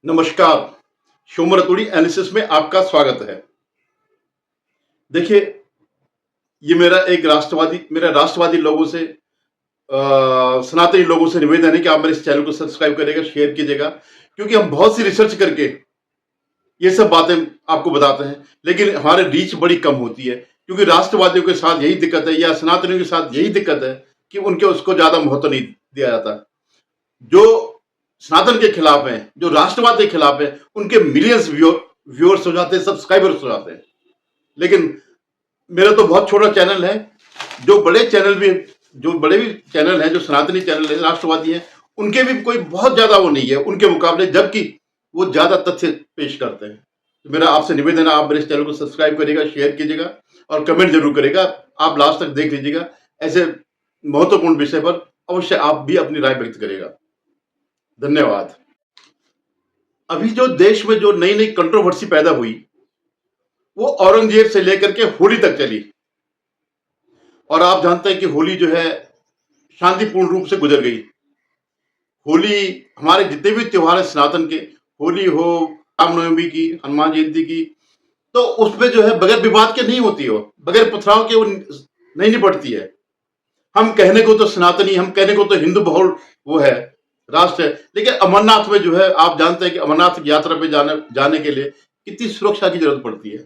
नमस्कार। शोमर अतुड़ी एनालिसिस में आपका स्वागत है। देखिए, ये मेरा राष्ट्रवादी लोगों से सनातनी लोगों से निवेदन है कि आप मेरे इस चैनल को सब्सक्राइब करिएगा, शेयर कीजिएगा, क्योंकि हम बहुत सी रिसर्च करके ये सब बातें आपको बताते हैं, लेकिन हमारी रीच बड़ी कम होती है, क्योंकि राष्ट्रवादियों के साथ यही दिक्कत है या सनातनियों के साथ यही दिक्कत है कि उनके उसको ज्यादा महत्व नहीं दिया जाता। जो सनातन के खिलाफ हैं, जो राष्ट्रवाद के खिलाफ हैं, उनके मिलियंस व्यूअर्स हो जाते हैं, सब्सक्राइबर्स हो जाते हैं। लेकिन मेरा तो बहुत छोटा चैनल है। जो बड़े भी चैनल हैं, जो सनातनी चैनल है, राष्ट्रवादी हैं, उनके भी कोई बहुत ज्यादा वो नहीं है उनके मुकाबले, जबकि वो ज्यादा तथ्य पेश करते हैं। तो मेरा आपसे निवेदन है, आप मेरे इस चैनल को सब्सक्राइब करिएगा, शेयर कीजिएगा और कमेंट जरूर करिएगा। आप लास्ट तक देख लीजिएगा। ऐसे महत्वपूर्ण विषय पर अवश्य आप भी अपनी राय व्यक्त करिएगा। धन्यवाद। अभी जो देश में जो नई नई कंट्रोवर्सी पैदा हुई, वो औरंगजेब से लेकर के होली तक चली। और आप जानते हैं कि होली जो है शांतिपूर्ण रूप से गुजर गई। होली, हमारे जितने भी त्योहार है सनातन के, होली हो, रामनवमी की, हनुमान जयंती की, तो उसमें जो है बगैर विवाद के नहीं होती, हो बगैर पथराव के वो नहीं निपटती है। हम कहने को तो सनातनी, हम कहने को तो हिंदू बहुल वो है, राष्ट्र है, लेकिन अमरनाथ में जो है, आप जानते हैं कि अमरनाथ की यात्रा पे जाने के लिए कितनी सुरक्षा की जरूरत पड़ती है।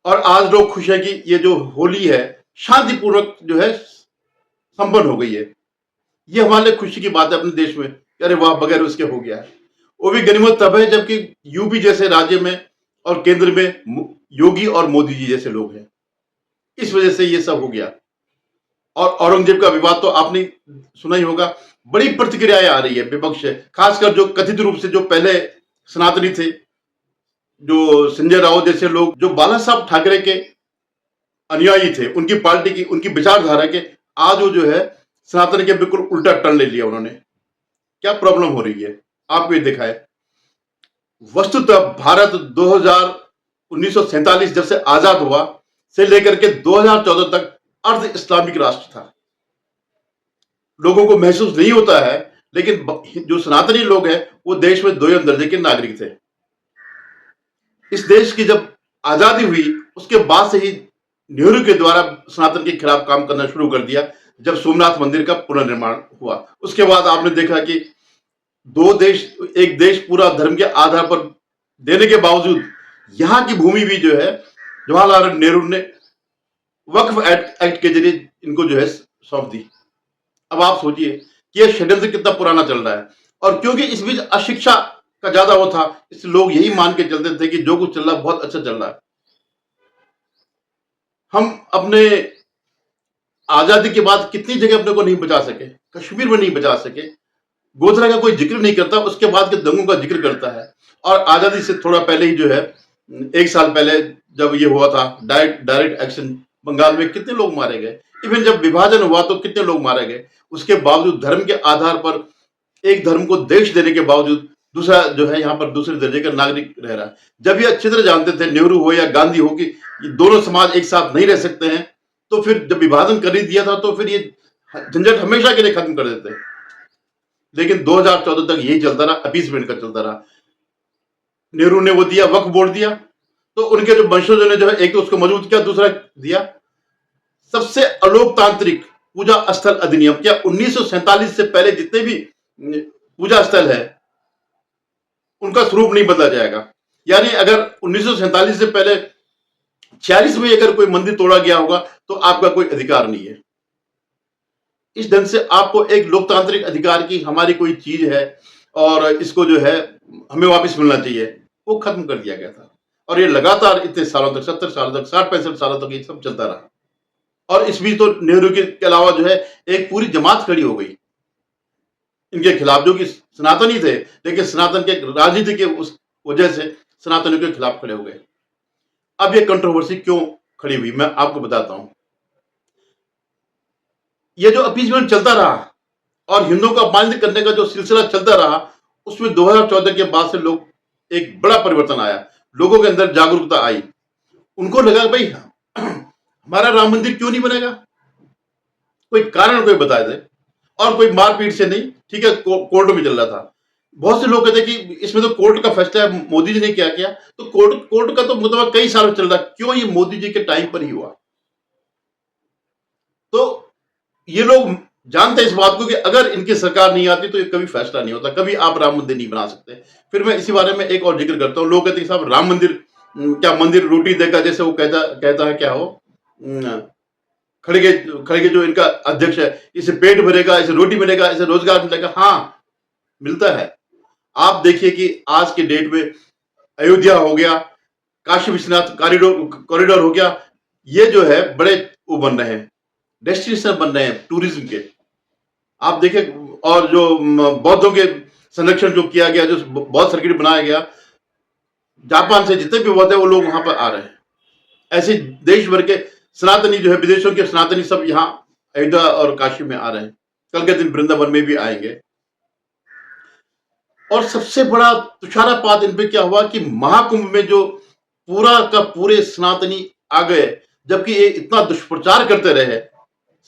और आज लोग खुश है कि ये जो होली है शांतिपूर्वक जो है संपन्न हो गई है। ये हमारे लिए खुशी की बात है अपने देश में। अरे वाह, बगैर उसके हो गया है। वो भी गनीमत तब है जबकि यूपी जैसे राज्य में और केंद्र में योगी और मोदी जी जैसे लोग हैं। इस वजह से ये सब हो गया। और औरंगजेब का विवाद तो आपने सुना ही होगा। बड़ी प्रतिक्रियाएं आ रही है विपक्ष से, खासकर जो कथित रूप से जो पहले सनातनी थे, जो संजय राउत जैसे लोग, जो बाला साहब ठाकरे के अनुयायी थे, उनकी पार्टी की, उनकी विचारधारा के, आज वो जो है सनातन के बिल्कुल उल्टा टर्न ले लिया उन्होंने। क्या प्रॉब्लम हो रही है आपको ये देखा है। वस्तुतः भारत 1947 जब से आजाद हुआ से लेकर के 2014 तक अर्ध इस्लामिक राष्ट्र था। लोगों को महसूस नहीं होता है, लेकिन जो सनातनी लोग हैं वो देश में 2 दर्जे के नागरिक थे। इस देश की जब आजादी हुई उसके बाद से ही नेहरू के द्वारा सनातन के खिलाफ काम करना शुरू कर दिया। जब सोमनाथ मंदिर का पुनर्निर्माण हुआ, उसके बाद आपने देखा कि 2 देश, एक देश पूरा धर्म के आधार पर देने के बावजूद यहां की भूमि भी जो है जवाहरलाल नेहरू ने वक्फ एक्ट के जरिए इनको जो है सौंप दी। अब आप सोचिए कि यह षड्यंत्र कितना पुराना चल रहा है। और क्योंकि इस बीच अशिक्षा का ज्यादा वो था, इसलिए लोग यही मान के चलते थे कि जो कुछ चल रहा है बहुत अच्छा चल रहा है। हम अपने आजादी के बाद कितनी जगह अपने को नहीं बचा सके, कश्मीर में नहीं बचा सके। गोधरा का कोई जिक्र नहीं करता, उसके बाद के दंगों का जिक्र करता है। और आजादी से थोड़ा पहले ही जो है, 1 साल पहले जब ये हुआ था डायरेक्ट एक्शन, बंगाल में कितने लोग मारे गए। इवन जब विभाजन हुआ तो कितने लोग मारे गए। उसके बावजूद धर्म के आधार पर एक धर्म को देश देने के बावजूद दूसरा जो है यहाँ पर दूसरे दर्जे का नागरिक रह रहा है। जब ये अच्छी तरह जानते थे, नेहरू हो या गांधी हो, कि ये दोनों समाज एक साथ नहीं रह सकते हैं, तो फिर जब विभाजन कर ही दिया था तो फिर ये झंझट हमेशा के लिए खत्म कर देते। लेकिन 2014 तक यही चलता रहा, अपीसमेंट का चलता रहा। नेहरू ने वो दिया, वक्फ बोर्ड दिया, तो उनके जो वंशजों ने जो है एक तो उसको मजबूत किया, दूसरा दिया सबसे अलोकतांत्रिक पूजा स्थल अधिनियम। क्या 1947 से पहले जितने भी पूजा स्थल है उनका स्वरूप नहीं बदला जाएगा। यानी अगर 1947 से पहले 46 में अगर कोई मंदिर तोड़ा गया होगा तो आपका कोई अधिकार नहीं है। इस ढंग से आपको एक लोकतांत्रिक अधिकार की हमारी कोई चीज है और इसको जो है हमें वापस मिलना चाहिए, वो खत्म कर दिया गया था। और ये लगातार इतने सालों तक, 70 सालों तक, 60-65 सालों तक ये सब चलता रहा। और इस बीच तो नेहरू के अलावा जो है एक पूरी जमात खड़ी हो गई इनके खिलाफ, जो कि सनातनी थे, लेकिन सनातन के राजनीति के उस वजह से सनातनियों के खिलाफ खड़े हो गए। अब ये कंट्रोवर्सी क्यों खड़ी हुई, मैं आपको बताता हूं। ये जो अपीसमेंट चलता रहा और हिंदुओं को अपमानित करने का जो सिलसिला चलता रहा, उसमें 2014 के बाद से लोग, एक बड़ा परिवर्तन आया, लोगों के अंदर जागरूकता आई। उनको लगा भाई हमारा राम मंदिर क्यों नहीं बनेगा, कोई कारण कोई बता दे। और कोई मारपीट से नहीं, ठीक है, कोर्ट में चल रहा था। बहुत से लोग कहते हैं कि इसमें तो कोर्ट का फैसला है, मोदी जी ने क्या किया। तो कोर्ट का तो मुकदमा कई सालों चल रहा है, क्यों ये मोदी जी के टाइम पर ही हुआ? तो ये लोग जानते हैं इस बात को कि अगर इनकी सरकार नहीं आती तो ये कभी फैसला नहीं होता, कभी आप राम मंदिर नहीं बना सकते। फिर मैं इसी बारे में एक और जिक्र करता हूँ। लोग कहते हैं साहब राम मंदिर क्या मंदिर रोटी देगा, जैसे वो कहता है क्या हो, खड़गे खड़गे जो इनका अध्यक्ष है, इसे पेट भरेगा, इसे रोटी मिलेगा, इसे रोजगार मिलेगा। हाँ, मिलता है। आप देखिए कि आज के डेट में अयोध्या हो गया, काशी विश्वनाथ कॉरिडोर हो गया, ये जो है बड़े वो बन रहे हैं, डेस्टिनेशन बन रहे हैं टूरिज्म के। आप देखिए, और जो बौद्धों के संरक्षण जो किया गया, जो बौद्ध सर्किट बनाया गया, जापान से जितने भी बौद्ध है वो लोग वहां पर आ रहे हैं। ऐसे देश भर के सनातनी जो है, विदेशों के सनातनी सब यहाँ अयोध्या और काशी में आ रहे हैं। कल के दिन वृंदावन में भी आएंगे। और सबसे बड़ा तुषारापात इन पे क्या हुआ कि महाकुंभ में जो पूरा का पूरे सनातनी आ गए, जबकि ये इतना दुष्प्रचार करते रहे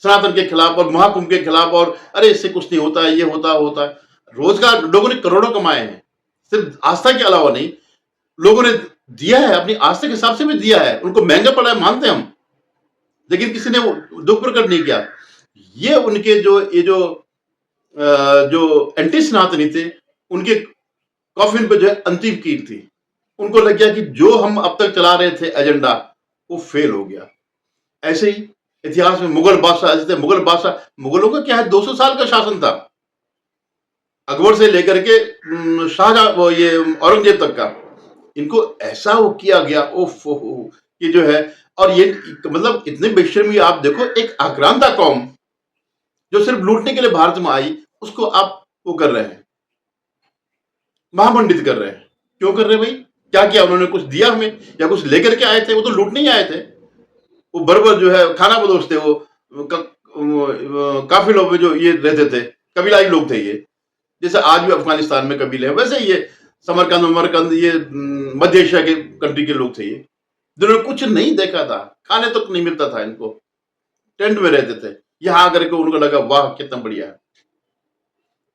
सनातन के खिलाफ और महाकुंभ के खिलाफ, और अरे इससे कुछ नहीं होता है, ये होता है। रोजगार लोगों ने करोड़ों कमाए हैं, सिर्फ आस्था के अलावा नहीं, लोगों ने दिया है, अपनी आस्था के हिसाब से भी दिया है। उनको महंगा पड़ा है, मानते हैं हम, लेकिन किसी ने वो दुख प्रकट नहीं किया। ये उनके जो एंटी सनातनी थे, उनके कॉफिन पे जो है अंतिम कील थी। उनको लग गया कि जो हम अब तक चला रहे थे एजेंडा, वो फेल हो गया। ऐसे ही इतिहास में मुगल बादशाह ऐसे थे। मुगलों का क्या है, 200 साल का शासन था, अकबर से लेकर के शाहजहां, वो ये औरंगजेब तक का। इनको ऐसा वो किया गया, ओफ ये जो है। और ये मतलब इतने बेशर्मी, आप देखो, एक आक्रांता कौम जो सिर्फ लूटने के लिए भारत में आई, उसको आप वो कर रहे हैं, महामंडित कर रहे हैं। क्यों कर रहे हैं भाई? क्या किया उन्होंने? कुछ दिया हमें या कुछ लेकर के आए थे? वो तो लूटने ही आए थे। वो बर्बर जो है खाना बदोश थे, वो काफिलों में जो ये रहते थे, कबीलाई लोग थे ये। जैसे आज भी अफगानिस्तान में कबीले हैं, वैसे ये समरकंद ये मध्य एशिया के कंट्री के लोग थे ये, जिन्होंने कुछ नहीं देखा था, खाने तक नहीं मिलता था इनको, टेंट में रहते थे। यहां आकर के उनको लगा वाह कितना बढ़िया है।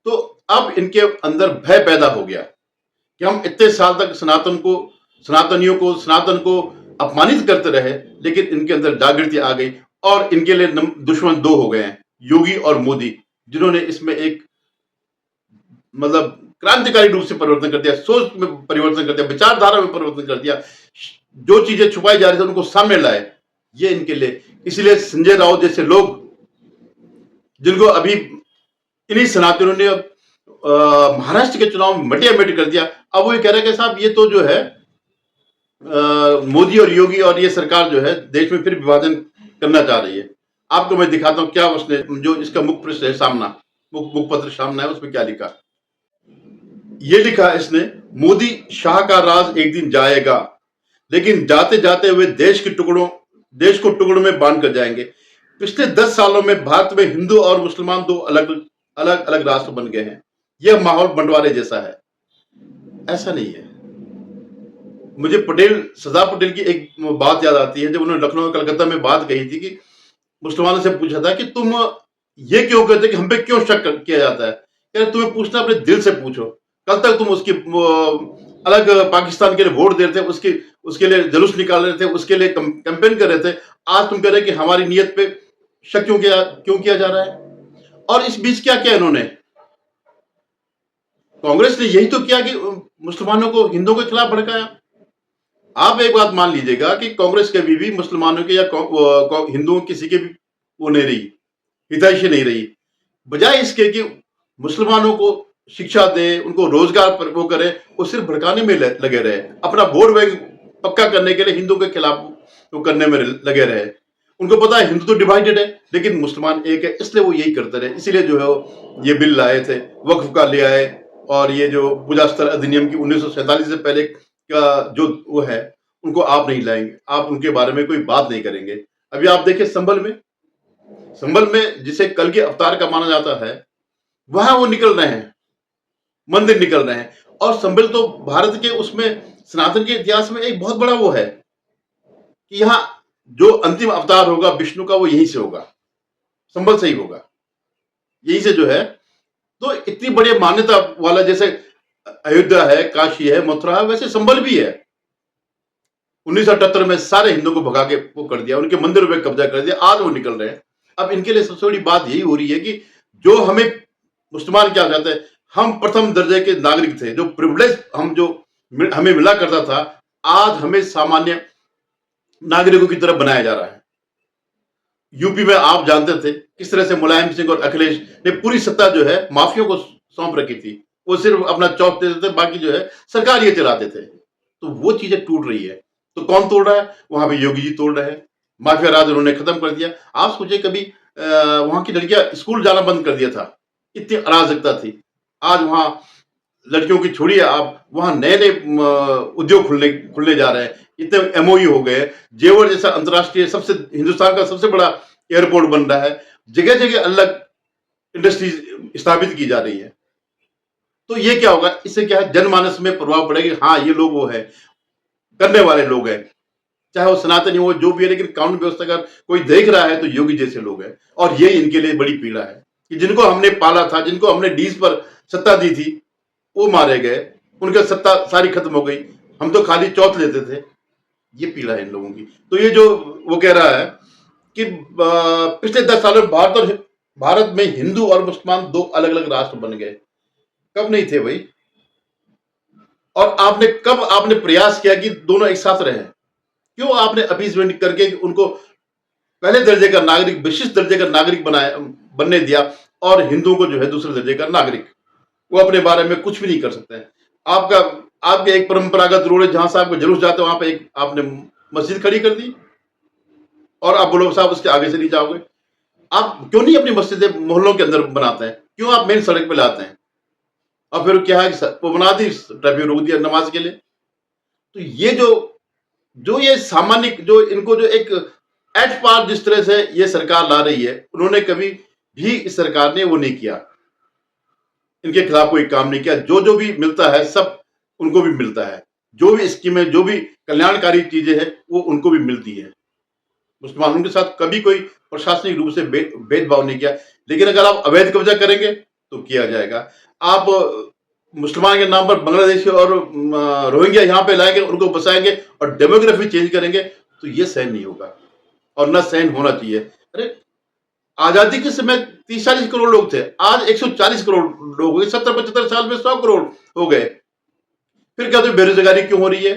तो अब इनके अंदर भय पैदा हो गया कि हम इतने साल तक सनातन को अपमानित करते रहे, लेकिन इनके अंदर जागृति आ गई और इनके लिए दुश्मन दो हो गए हैं, योगी और मोदी, जिन्होंने इसमें एक मतलब क्रांतिकारी रूप से परिवर्तन कर दिया, सोच में परिवर्तन कर दिया, विचारधारा में परिवर्तन कर दिया। जो चीजें छुपाई जा रही थी उनको सामने लाए, ये इनके लिए। इसलिए संजय राउत जैसे लोग, जिनको अभी इन्हीं सनातनों ने महाराष्ट्र के चुनाव में मटिया-मटी कर दिया, अब वो ये कह रहे हैं कि साहब ये तो जो है मोदी और योगी और ये सरकार जो है देश में फिर विभाजन करना चाह रही है। आपको मैं दिखाता हूं क्या उसने, जो इसका मुख पृष्ठ है सामना, मुख पत्र सामना है, उसमें क्या लिखा। ये लिखा इसने, मोदी शाह का राज एक दिन जाएगा, लेकिन जाते जाते हुए देश को टुकड़ों में बांट कर जाएंगे। पिछले 10 सालों में भारत में हिंदू और मुसलमान दो अलग अलग राष्ट्र बन गए हैं। यह माहौल बंटवारे जैसा है। ऐसा नहीं है। मुझे सरदार पटेल की एक बात याद आती है, जब उन्होंने लखनऊ कलकत्ता में बात कही थी कि मुसलमानों से पूछा था कि तुम ये क्यों कहते कि हम पे क्यों शक किया जाता है? कह रहे तुम्हें पूछना अपने दिल से पूछो। कल तक तुम उसकी अलग पाकिस्तान के लिए वोट दे रहे थे, उसके लिए जुलूस निकाल रहे थे, उसके लिए कैंपेन कर रहे थे। आज तुम कह रहे कि हमारी नीयत पे शक क्यों किया जा रहा है? और इस बीच क्या किया इन्होंने? कांग्रेस ने यही तो किया कि मुसलमानों को हिंदुओं के खिलाफ भड़काया। आप एक बात मान लीजिएगा कि कांग्रेस कभी भी मुसलमानों के या हिंदुओं किसी के भी वो नहीं रही, हितैषी नहीं रही। बजाय इसके कि मुसलमानों को शिक्षा दे, उनको रोजगार पर वो करे, वो सिर्फ भड़काने में लगे रहे। अपना वोट बैंक पक्का करने के लिए हिंदुओं के खिलाफ वो करने में लगे रहे। उनको पता है हिंदू तो डिवाइडेड है, लेकिन मुसलमान एक है, इसलिए वो यही करते रहे। इसलिए जो है ये बिल लाए थे, वक्फ का ले आए, और ये जो पूजा स्थल अधिनियम की 1947 से पहले का जो वो है, उनको आप नहीं लाएंगे, आप उनके बारे में कोई बात नहीं करेंगे। अभी आप देखिए संभल में जिसे कल के अवतार का माना जाता है, वहां वो निकल रहे हैं, मंदिर निकल रहे हैं। और संभल तो भारत के उसमें सनातन के इतिहास में एक बहुत बड़ा वो है कि यहाँ जो अंतिम अवतार होगा विष्णु का, वो यहीं से होगा, संभल से ही होगा, यहीं से जो है। तो इतनी बड़ी मान्यता वाला, जैसे अयोध्या है, काशी है, मथुरा है, वैसे संभल भी है। 1978 में सारे हिंदुओं को भगा के वो कर दिया, उनके मंदिरों पे कब्जा कर दिया, आज वो निकल रहे हैं। अब इनके लिए सबसे बड़ी बात यही हो रही है कि जो हमें मुसलमान क्या चाहते हैं, हम प्रथम दर्जे के नागरिक थे, जो प्रिविलेज हमें मिला करता था, आज हमें सामान्य नागरिकों की तरफ बनाया जा रहा है। यूपी में आप जानते थे किस तरह से मुलायम सिंह और अखिलेश ने पूरी सत्ता जो है माफियों को सौंप रखी थी। वो सिर्फ अपना चौक देते थे, बाकी जो है सरकार ये चलाते थे। तो वो चीजें टूट रही है। तो कौन तोड़ रहा है? वहां पे योगी जी तोड़ रहे हैं। माफिया राज उन्होंने खत्म कर दिया। आप सोचे कभी वहां की लड़कियां स्कूल जाना बंद कर दिया था, इतनी अराजकता थी। आज वहां लड़कियों की छोड़िए, आप वहां नए नए उद्योग खुलने जा रहे हैं। इतने एमओयू हो गए। जेवर जैसा अंतर्राष्ट्रीय सबसे हिंदुस्तान का सबसे बड़ा एयरपोर्ट बन रहा है। जगह जगह अलग इंडस्ट्रीज स्थापित की जा रही है। तो ये क्या होगा? इससे क्या है, जनमानस में प्रभाव पड़ेगा। हाँ, ये लोग वो है, करने वाले लोग हैं, चाहे वो सनातनी हो, जो भी है, लेकिन कानून व्यवस्था का कोई देख रहा है तो योगी जैसे लोग हैं। और ये इनके लिए बड़ी पीड़ा है कि जिनको हमने पाला था, जिनको हमने डीज पर सत्ता दी थी, वो मारे गए, उनकी सत्ता सारी खत्म हो गई। हम तो खाली चौथ लेते थे। ये पीड़ा है इन लोगों की। तो ये जो वो कह रहा है कि पिछले 10 सालों में भारत में हिंदू और मुसलमान दो अलग अलग राष्ट्र बन गए। कब नहीं थे भाई? और आपने प्रयास किया कि दोनों एक साथ रहे? क्यों आपने अपीसमेंट करके उनको पहले दर्जे का नागरिक, विशिष्ट दर्जे का नागरिक बनने दिया, और हिंदुओं को जो है दूसरे दर्जे का नागरिक? वो अपने बारे में कुछ भी नहीं कर सकते हैं। आपके एक परंपरागत रोड है, जहां से आपको जुलूस जाते हो, वहां पे एक आपने मस्जिद खड़ी कर दी, और आप बोलो साहब उसके आगे से नहीं जाओगे। आप क्यों नहीं अपनी मस्जिदें मोहल्लों के अंदर बनाते हैं? क्यों आप मेन सड़क पे लाते हैं? और फिर क्या है कि वो बना दी, ट्रैफिक रोक दिया नमाज के लिए। तो ये जो ये सामान्य, जो इनको जो एक एट पार जिस तरह से ये सरकार ला रही है, उन्होंने कभी भी इस सरकार ने वो नहीं किया, इनके खिलाफ कोई काम नहीं किया। जो जो भी मिलता है सब उनको भी मिलता है। जो भी स्कीमें, जो भी कल्याणकारी चीजें हैं, वो उनको भी मिलती है। मुसलमानों के साथ कभी कोई प्रशासनिक रूप से भेदभाव नहीं किया। लेकिन अगर आप अवैध कब्जा करेंगे तो किया जाएगा। आप मुसलमान के नाम पर बांग्लादेशी और रोहिंग्या यहाँ पे लाएंगे, उनको बसाएंगे और डेमोग्राफी चेंज करेंगे, तो ये सहन नहीं होगा, और न सहन होना चाहिए। अरे, आजादी के समय 30-40 करोड़ लोग थे, आज 140 करोड़ लोग हो गए। 70-75 साल में 100 करोड़ हो गए। फिर क्या, तो बेरोजगारी क्यों हो रही है?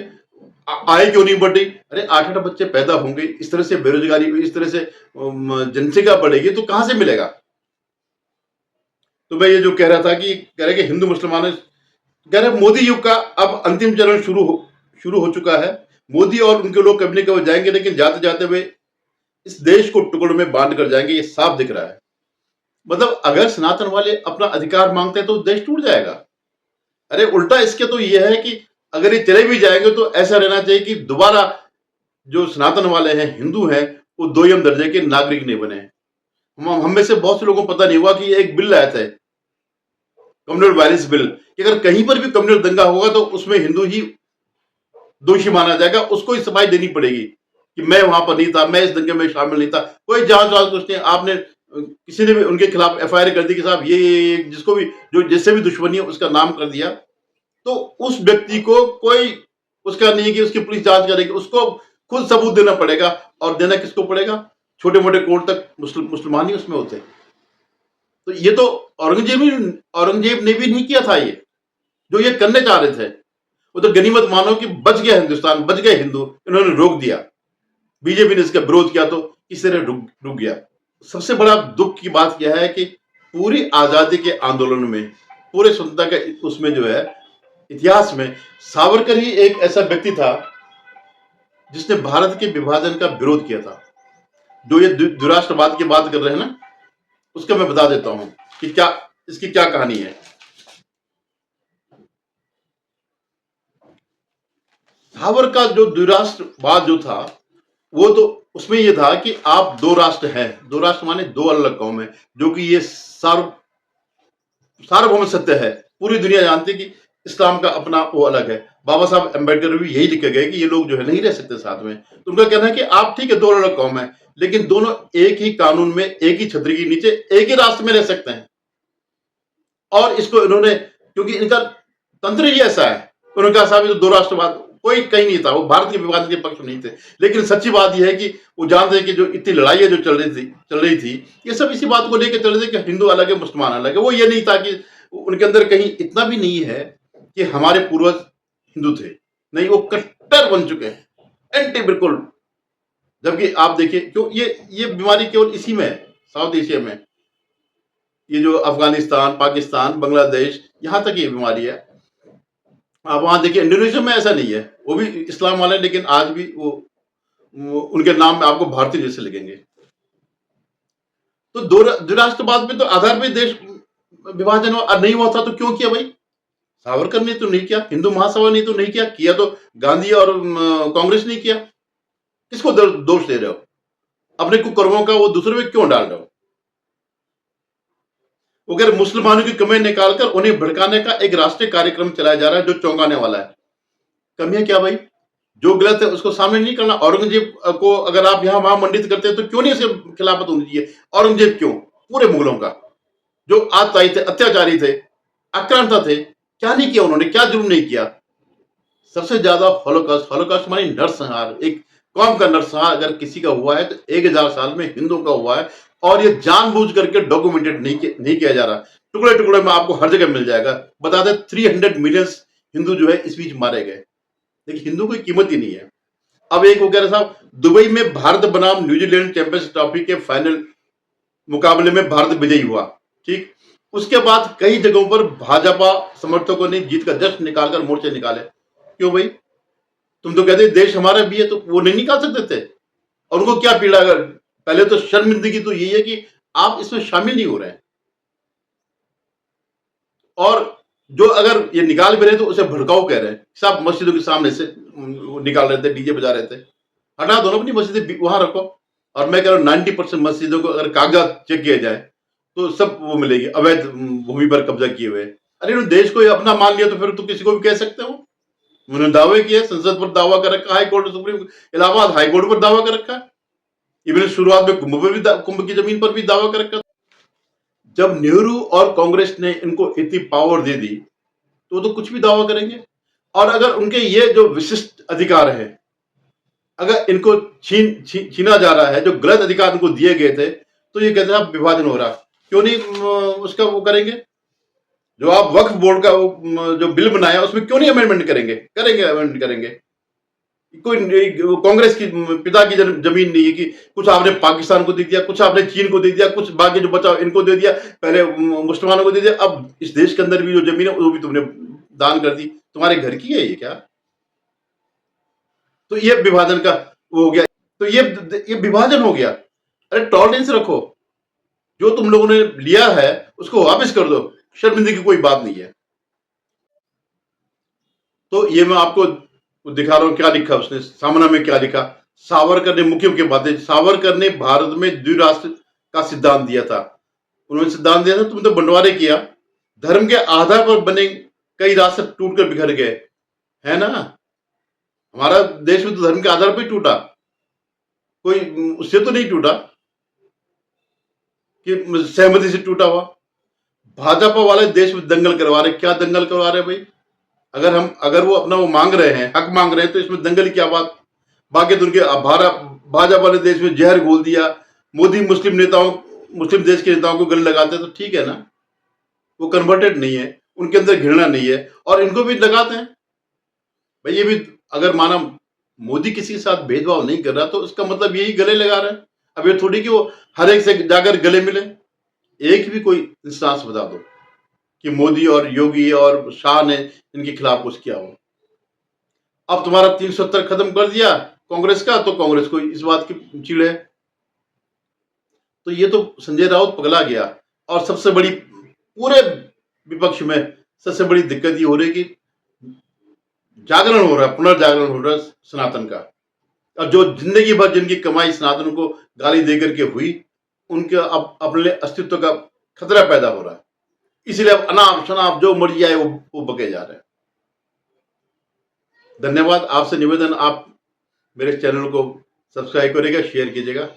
आय क्यों नहीं बढ़ रही? अरे, 8-8 बच्चे पैदा होंगे, इस तरह से बेरोजगारी, इस तरह से जनसंख्या बढ़ेगी तो कहां से मिलेगा? तो मैं ये जो कह रहा था कि कह रहे कि हिंदू मुसलमान, कह रहे मोदी युग का अब अंतिम चरण शुरू हो चुका है। मोदी और उनके लोग कभी न कभी जाएंगे, लेकिन जाते जाते वे इस देश को टुकड़ों में बांट कर जाएंगे। ये साफ दिख रहा है। मतलब अगर सनातन वाले अपना अधिकार मांगते हैं तो देश टूट जाएगा। अरे, उल्टा इसके तो ये है कि अगर ये चले भी जाएंगे तो ऐसा रहना चाहिए कि दोबारा जो सनातन वाले हैं, हिंदू हैं, वो दोयम दर्जे के नागरिक नहीं बने। हम में से बहुत से लोगों को पता नहीं हुआ कि एक बिल आया था, कम्युनल वायलेंस बिल, कि अगर कहीं पर भी कम्युनल दंगा होगा तो उसमें हिंदू ही दोषी माना जाएगा। उसको ही सफाई देनी पड़ेगी कि मैं वहां पर नहीं था, मैं इस दंगे में शामिल नहीं था। कोई जांच वाच कुछ नहीं। आपने किसी ने भी उनके खिलाफ एफआईआर कर दी कि साहब ये जिसको भी, जो जिससे भी दुश्मनी है, उसका नाम कर दिया, तो उस व्यक्ति को कोई उसका नहीं है कि उसकी पुलिस जांच करेगी, उसको खुद सबूत देना पड़ेगा। और देना किसको पड़ेगा? छोटे मोटे कोर्ट तक मुसलमान ही उसमें होते। तो ये तो औरंगजेब ने भी नहीं किया था। ये जो ये करने चाह रहे थे, वो तो गनीमत मानो कि बच गया हिंदुस्तान, बच गए हिंदू, इन्होंने रोक दिया। बीजेपी ने इसका विरोध किया तो इस तरह रुक गया। सबसे बड़ा दुख की बात यह है कि पूरी आजादी के आंदोलन में, पूरे स्वतंत्रता के उसमें जो है इतिहास में, सावरकर ही एक ऐसा व्यक्ति था जिसने भारत के विभाजन का विरोध किया था। जो ये द्विराष्ट्रवाद की बात कर रहे हैं ना, उसका मैं बता देता हूं कि क्या इसकी क्या कहानी है। सावरकर का जो द्विराष्ट्रवाद जो था, वो तो उसमें ये था कि आप दो राष्ट्र हैं। दो राष्ट्र माने दो अलग अलग कौम है, जो कि ये सार्वभौम सत्य है। पूरी दुनिया जानती है कि इस्लाम का अपना वो अलग है। बाबा साहब अम्बेडकर भी यही लिख के गए कि ये लोग जो है नहीं रह सकते साथ में। तो उनका कहना है कि आप ठीक है, दो अलग कौम है, लेकिन दोनों एक ही कानून में, एक ही छतरी के नीचे, एक ही राष्ट्र में रह सकते हैं। और इसको इन्होंने, क्योंकि इनका तंत्र ही ऐसा है। उन्होंने कहा साहब ये तो दो राष्ट्रवाद, कोई कहीं नहीं था, वो भारत के विभाजन के पक्ष में नहीं थे। लेकिन सच्ची बात यह है कि वो जानते हैं कि जो इतनी लड़ाइयाँ जो चल रही थी, ये सब इसी बात को लेकर चल रहे थे कि हिंदू अलग है, मुसलमान अलग है। वो ये नहीं था कि उनके अंदर कहीं इतना भी नहीं है कि हमारे पूर्वज हिंदू थे। नहीं, वो कट्टर बन चुके हैं, एंटी बिल्कुल। जबकि आप देखिए क्यों ये बीमारी केवल इसी में है, साउथ एशिया में। ये जो अफगानिस्तान, पाकिस्तान, बांग्लादेश, यहाँ तक ये बीमारी है। आप वहां देखिए, इंडोनेशिया में ऐसा नहीं है, वो भी इस्लाम वाले, लेकिन आज भी वो उनके नाम में आपको भारतीय जैसे लगेंगे। तो दो राष्ट्रवाद पे तो आधार पे देश विभाजन नहीं हुआ था, तो क्यों किया भाई? सावरकर ने तो नहीं किया, हिंदू महासभा ने तो नहीं किया, किया तो गांधी और कांग्रेस ने किया। किसको दोष दे रहे हो? अपने कुकर्मों का वो दूसरे में क्यों डाल रहे हो? अगर मुसलमानों की कमियां निकालकर उन्हें भड़काने का एक राष्ट्रीय कार्यक्रम चलाया जा रहा है जो चौंकाने वाला है। कमियां क्या भाई? जो गलत है उसको सामने नहीं करना। औरंगजेब को अगर आप यहां वहां मंडित करते हैं तो क्यों नहीं उसे खिलाफत होनी चाहिए? औरंगजेब क्यों? पूरे मुगलों का जो आतताई थे, अत्याचारी थे, आक्रांता थे, क्या नहीं किया उन्होंने? क्या जुल्म नहीं किया? सबसे ज्यादा हॉलोकॉस्ट, हॉलोकॉस्ट मानी नरसंहार, एक कौम का नरसंहार अगर किसी का हुआ है तो 1000 साल में हिंदुओं का हुआ है। और ये जानबूझ करके डॉक्यूमेंटेड नहीं किया जा रहा। टुकड़े टुकड़े में आपको हर जगह मिल जाएगा। बता दें 300 मिलियन हिंदू जो है इस बीच मारे गए, लेकिन हिंदू की कीमत ही नहीं है। अब एक वो कह रहे साहब, दुबई में भारत बनाम न्यूजीलैंड चैंपियंस ट्रॉफी के फाइनल मुकाबले में भारत विजयी हुआ, ठीक। उसके बाद कई जगहों पर भाजपा समर्थकों ने जीत का जश्न निकालकर मोर्चे निकाले। क्यों भाई? तुम तो कहते देश हमारा भी है, तो वो नहीं निकाल सकते थे? और उनको क्या पीड़ा? अगर पहले तो शर्मिंदगी तो यही है कि आप इसमें शामिल नहीं हो रहे हैं, और जो अगर ये निकाल भी रहे तो उसे भड़काऊ कह रहे हैं। सब मस्जिदों के सामने से निकाल रहे थे, डीजे बजा रहे थे। हटा दो ना, अपनी मस्जिदें वहां रखो। और मैं कह रहा हूँ 90% मस्जिदों को अगर कागजात चेक किया जाए तो सब वो मिलेगी अवैध भूमि पर कब्जा किए हुए। अरे उन्होंने देश को अपना मान लिया तो फिर तो किसी को भी कह सकते हो। उन्होंने दावे किए, संसद पर दावा कर रखा, high court, supreme Allahabad high court पर दावा कर रखा है। इवन शुरुआत में कुंभ पर भी, कुंभ की जमीन पर भी दावा कर रखा। जब नेहरू और कांग्रेस ने इनको इतनी पावर दे दी तो कुछ भी दावा करेंगे। और अगर उनके ये जो विशिष्ट अधिकार है, अगर इनको छीना जा रहा है, जो गलत अधिकार इनको दिए गए थे, तो ये कहते हैं आप विभाजन हो रहा, क्यों नहीं उसका वो करेंगे? जो आप वक्फ बोर्ड का जो बिल बनाया उसमें क्यों नहीं अमेंडमेंट करेंगे? करेंगे, अमेंडमेंट करेंगे। कोई कांग्रेस की पिता की जमीन नहीं है कि कुछ आपने पाकिस्तान को दे दिया, कुछ आपने चीन को दे दिया, कुछ बाकी जो बचा इनको दे दिया, पहले मुसलमानों को दे दिया, अब इस देश के अंदर भी जो जमीन है वो भी तुमने दान कर दी। तुम्हारे घर की है ये क्या? तो ये विभाजन का वो हो गया। तो ये विभाजन हो गया। अरे टॉलरेंस रखो, जो तुम लोगों ने लिया है उसको वापस कर दो, शर्मिंदगी की कोई बात नहीं है। तो ये मैं आपको दिखा रहा हूं क्या लिखा उसने, सामना में क्या लिखा। सावरकर ने मुख्य मुख्य बातें, सावरकर ने भारत में द्विराष्ट्र का सिद्धांत दिया था। उन्होंने सिद्धांत दिया था तुम तो बंटवारे किया, धर्म के आधार पर बने कई राष्ट्र टूटकर बिखर गए, है ना। हमारा देश में तो धर्म के आधार पर ही टूटा, कोई उससे तो नहीं टूटा कि सहमति से टूटा हुआ। भाजपा वाले देश में दंगल करवा रहे। क्या दंगल करवा रहे भाई? अगर वो अपना वो मांग रहे हैं, हक मांग रहे हैं, तो इसमें दंगल की क्या बात? बाकी तो उनके भाजपा ने देश में जहर घोल दिया। मोदी मुस्लिम देश के नेताओं को गले लगाते हैं तो ठीक है ना, वो कन्वर्टेड नहीं है, उनके अंदर घृणा नहीं है, और इनको भी लगाते हैं भाई। ये भी अगर माना मोदी किसी के साथ भेदभाव नहीं कर रहा तो इसका मतलब यही गले लगा रहा है। अब ये थोड़ी कि वो हर एक से जाकर गले मिले। एक भी कोई इंस्टांस बता दो कि मोदी और योगी और शाह ने इनके खिलाफ कुछ किया हो। अब तुम्हारा 370 खत्म कर दिया कांग्रेस का, तो कांग्रेस को इस बात की चिड़ है। तो ये तो संजय राउत पगला गया। और सबसे बड़ी पूरे विपक्ष में सबसे बड़ी दिक्कत ये हो रही कि जागरण हो रहा है, पुनर्जागरण हो रहा है सनातन का। और जो जिंदगी भर जिनकी कमाई सनातन को गाली देकर के हुई, उनके अब अपने अस्तित्व का खतरा पैदा हो रहा है। इसलिए अब अनाप शनाप जो मर्जी आए वो बके जा रहे हैं। धन्यवाद। आपसे निवेदन, आप मेरे चैनल को सब्सक्राइब करिएगा, शेयर कीजिएगा।